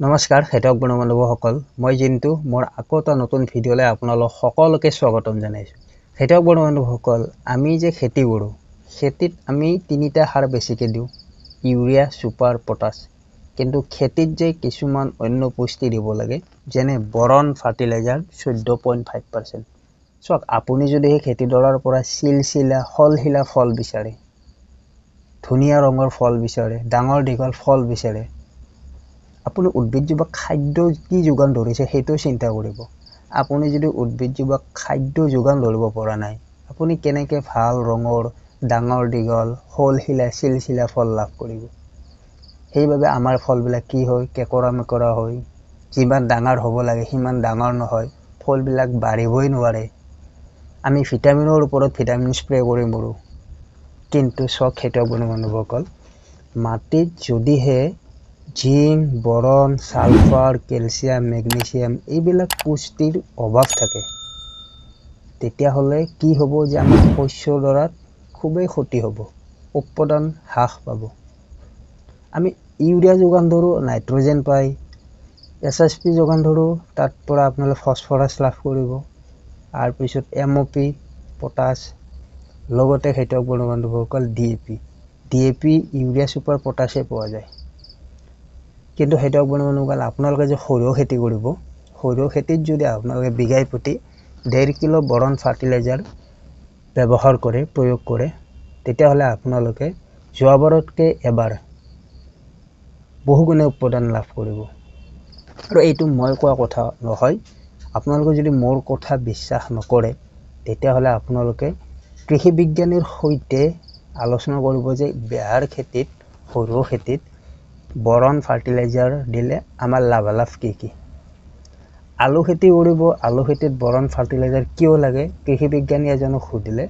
নমস্কাৰ খেতিয়ক বন্ধুসকল মই জিন্তু মোৰ আকৌ এটা নতুন ভিডিঅ'লৈ আপোনালোক সকলোকে স্বাগতম জনাইছোঁ। খেতিয়ক বন্ধুসকল আমি যে খেতি কৰোঁ খেতিত আমি তিনিটা সাৰ বেছিকৈ দিওঁ ইউৰিয়া সুপাৰ পটাছ কিন্তু খেতিত যে কিছুমান অন্য পুষ্টি দিব লাগে যেনে বৰণ ফাৰ্টিলাইজাৰ 14.5%। চাওক আপুনি যদি এই খেতিডৰাৰ পৰা চিলচিলা হলহিলা ফল বিচাৰে ধুনীয়া ৰঙৰ ফল বিচাৰে ডাঙৰ দীঘল ফল বিচাৰে আপুনি উদ্ভিদজোপাক খাদ্য কি যোগান ধৰিছে সেইটো চিন্তা কৰিব। আপুনি যদি উদ্ভিদজোপাক খাদ্য যোগান ধৰিব পৰা নাই আপুনি কেনেকৈ ভাল ৰঙৰ ডাঙৰ দীঘল হলহিলা চিলচিলা ফল লাভ কৰিব। সেইবাবে আমাৰ ফলবিলাক কি হয় কেকৰা মেকৰা হয় যিমান ডাঙৰ হ'ব লাগে সিমান ডাঙৰ নহয় ফলবিলাক বাঢ়িবই নোৱাৰে। আমি ভিটামিনৰ ওপৰত ভিটামিন স্প্ৰে কৰি মৰো কিন্তু সব খেতিয়ক বন্ধুসকল মাটিত যদিহে জিংক বৰণ সালফাৰ কেলছিয়াম মেগনেছিয়াম এইবিলাক পুষ্টিৰ অভাৱ থাকে তেতিয়াহ'লে কি হ'ব যে আমাৰ শস্যডৰাত খুবেই ক্ষতি হ'ব উৎপাদন হ্ৰাস পাব। আমি ইউৰিয়া যোগান ধৰোঁ নাইট্ৰজেন পাই SSP যোগান ধৰোঁ তাত পৰা আপোনালোকে ফসফৰাছ লাভ কৰিব আৰু পিছত MOP পটাছ লগতে খেতিয়ক বন্ধুসকল DAP ইউৰিয়া সুপাৰ পটাছে পোৱা যায়। কিন্তু খেতিয়ক বন্ধুসকল আপোনালোকে যে সৰিয়হ খেতি কৰিব সৰিয়হ খেতিত যদি আপোনালোকে বিঘাই প্ৰতি 1.5 কিলো বৰণ ফাৰ্টিলাইজাৰ ব্যৱহাৰ কৰে প্ৰয়োগ কৰে তেতিয়াহ'লে আপোনালোকে যোৱাবাৰতকৈ এবাৰ বহুগুণে উৎপাদন লাভ কৰিব। আৰু এইটো মই কোৱা কথা নহয় আপোনালোকে যদি মোৰ কথা বিশ্বাস নকৰে তেতিয়াহ'লে আপোনালোকে কৃষি বিজ্ঞানীৰ সৈতে আলোচনা কৰিব যে বেহাৰ খেতিত সৰিয়হ খেতিত বৰণ ফাৰ্টিলাইজাৰ দিলে আমাৰ লাভালাভ কি আলু খেতি কৰিব আলু খেতিত বৰণ ফাৰ্টিলাইজাৰ কিয় লাগে কৃষি বিজ্ঞানী এজনক সুধিলে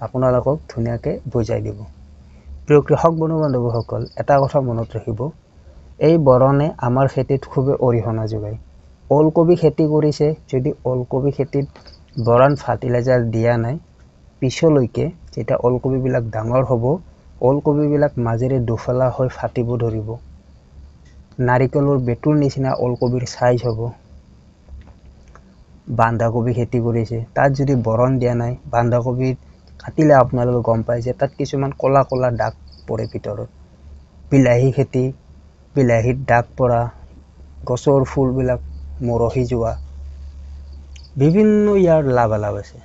আপোনালোকক ধুনীয়াকৈ বুজাই দিব। প্ৰিয় কৃষক বন্ধুসকল এটা কথা মনত ৰাখিব এই বৰণে আমাৰ খেতিত খুবেই অৰিহণা যোগায়। ওলকবি খেতি কৰিছে যদি ওলকবি খেতিত বৰণ ফাৰ্টিলাইজাৰ দিয়া নাই পিছলৈকে যেতিয়া ওলকবিবিলাক ডাঙৰ হ'ব ওলকবিবিলাক মাজেৰে দুফালা হৈ ফাটিব ধৰিব নাৰিকলৰ বেটুৰ নিচিনা ওলকবিৰ সাইজ হ'ব। বন্ধাকবি খেতি কৰিছে তাত যদি বৰণ দিয়া নাই বন্ধাকবিত কাটিলে আপোনালোকে গম পায় যে তাত কিছুমান কলা কলা দাগ পৰে ভিতৰত। বিলাহী খেতি বিলাহীত দাগ পৰা গছৰ ফুলবিলাক মৰহি যোৱা বিভিন্ন ইয়াৰ লাভালাভ আছে।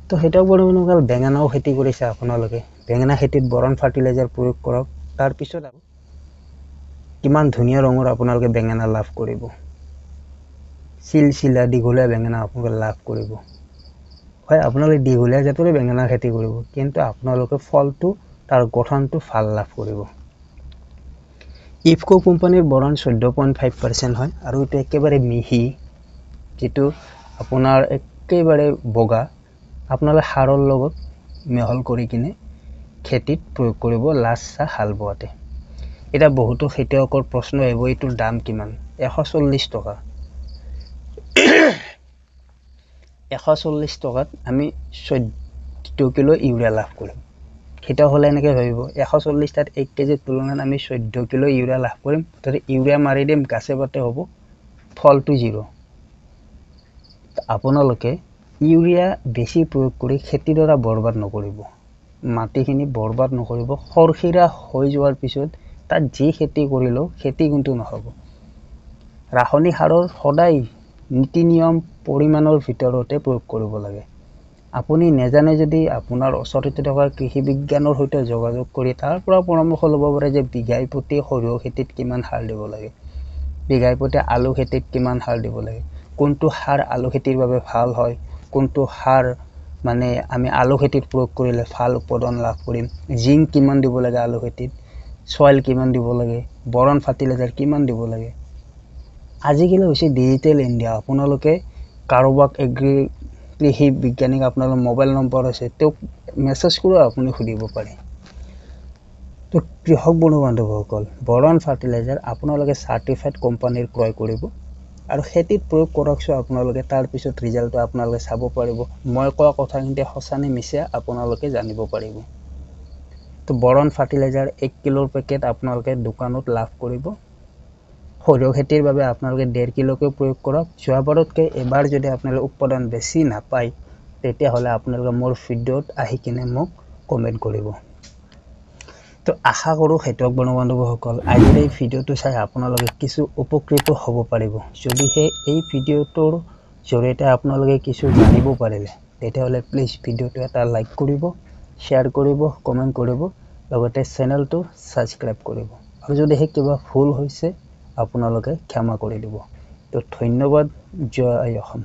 তো খেতিয়ক বন্ধুসকল বেঙেনাও খেতি কৰিছে আপোনালোকে বেঙেনা খেতিত বৰণ ফাৰ্টিলাইজাৰ প্ৰয়োগ কৰক তাৰপিছত কিমান ধুনীয়া ৰঙৰ আপোনালোকে বেঙেনা লাভ কৰিব চিলচিলা দীঘলীয়া বেঙেনা আপোনালোকে লাভ কৰিব। হয় আপোনালোকে দীঘলীয়া জাতৰে বেঙেনা খেতি কৰিব কিন্তু আপোনালোকে ফলটো তাৰ গঠনটো ভাল লাভ কৰিব। ইফকো কোম্পানীৰ বৰণ 14.5% হয় আৰু এইটো একেবাৰে মিহি যেটো আপোনাৰ একেবাৰে বগা আপোনালোকে সাৰৰ লগত মিহল কৰি কিনে খেতিত প্ৰয়োগ কৰিব লাষ্ট হাল বোৱাতে। এটা বহুতো খেতিয়কৰ প্ৰশ্ন আহিব এইটোৰ দাম কিমান 140 টকা 140 টকাত আমি 14 কিলো ইউৰিয়া লাভ কৰিম। খেতিয়ক হ'লে এনেকৈ ভাবিব 140 তাত 1 কেজিৰ তুলনাত আমি 14 কিলো ইউৰিয়া লাভ কৰিম তাতে ইউৰিয়া মাৰি দিম গাছে পাতে হ'ব ফলটো জিৰো। আপোনালোকে ইউৰিয়া বেছি প্ৰয়োগ কৰি খেতিডৰা বৰবাদ নকৰিব মাটিখিনি বৰবাদ নকৰিব খৰখিৰা হৈ যোৱাৰ পিছত তাত যি খেতি কৰিলেও খেতি কিন্তু নহ'ব। ৰাসায়নিক সাৰৰ সদায় নীতি নিয়ম পৰিমাণৰ ভিতৰতে প্ৰয়োগ কৰিব লাগে। আপুনি নেজানে যদি আপোনাৰ ওচৰতে থকা কৃষি বিজ্ঞানৰ সৈতে যোগাযোগ কৰি তাৰ পৰা পৰামৰ্শ ল'ব পাৰে যে বিঘাই প্ৰতি সৰিয়হ খেতিত কিমান সাৰ দিব লাগে বিঘাই প্ৰতি আলু খেতিত কিমান সাৰ দিব লাগে কোনটো সাৰ আলু খেতিৰ বাবে ভাল হয় কোনটো সাৰ মানে আমি আলু খেতিত প্ৰয়োগ কৰিলে ভাল উৎপাদন লাভ কৰিম জিংক কিমান দিব লাগে আলু খেতিত সয়েল কিমান দিব লাগে বৰণ ফাৰ্টিলাইজাৰ কিমান দিব লাগে। আজিকালি হৈছে ডিজিটেল ইণ্ডিয়া আপোনালোকে কাৰোবাক কৃষি বিজ্ঞানীক আপোনালোকৰ মোবাইল নম্বৰ আছে তেওঁক মেছেজ কৰি আপুনি সুধিব পাৰে। তো কৃষক বন্ধুসকল বৰণ ফাৰ্টিলাইজাৰ আপোনালোকে চাৰ্টিফাইড কোম্পানীৰ ক্ৰয় কৰিব আৰু খেতিত প্ৰয়োগ কৰকছো আপোনালোকে তাৰ পিছত ৰিজাল্টটো আপোনালোকে চাব পাৰিব মই কোৱা কথাখিনি সঁচা নে মিছা আপোনালোকে জানিব পাৰিব। তো বৰণ ফাৰ্টিলাইজাৰ 1 কিলোৰ পেকেট আপোনালোকে দোকানত লাভ কৰিব সৰিয়হ খেতিৰ বাবে আপোনালোকে 1.5 কিলোকে প্ৰয়োগ কৰক যোৱাবাৰতকৈ এবাৰ যদি আপোনালোকে উৎপাদন বেছি নাপায় তেতিয়াহ'লে আপোনালোকে মোৰ ভিডিঅ'ত আহি কিনে মোক কমেন্ট কৰিব তো আশা কৰো খেতিয়ক বন্ধুসকল আজিৰ এই ভিডিঅ'টো চাই আপোনালোকে কিছু উপকৃত হ'ব পাৰিব যদিহে এই ভিডিঅ'টোৰ জৰিয়তে আপোনালোকে কিছু জানিব পাৰিলে তেতিয়াহ'লে প্লিজ ভিডিঅ'টো এটা লাইক কৰিব শ্বেয়াৰ কৰিব কমেন্ট কৰিব লগতে চেনেলটো সাবস্ক্ৰাইব কৰিব আৰু যদিহে কিবা ভুল হৈছে আপোনালোকে ক্ষমা কৰি দিব তো ধন্যবাদ জয় অসম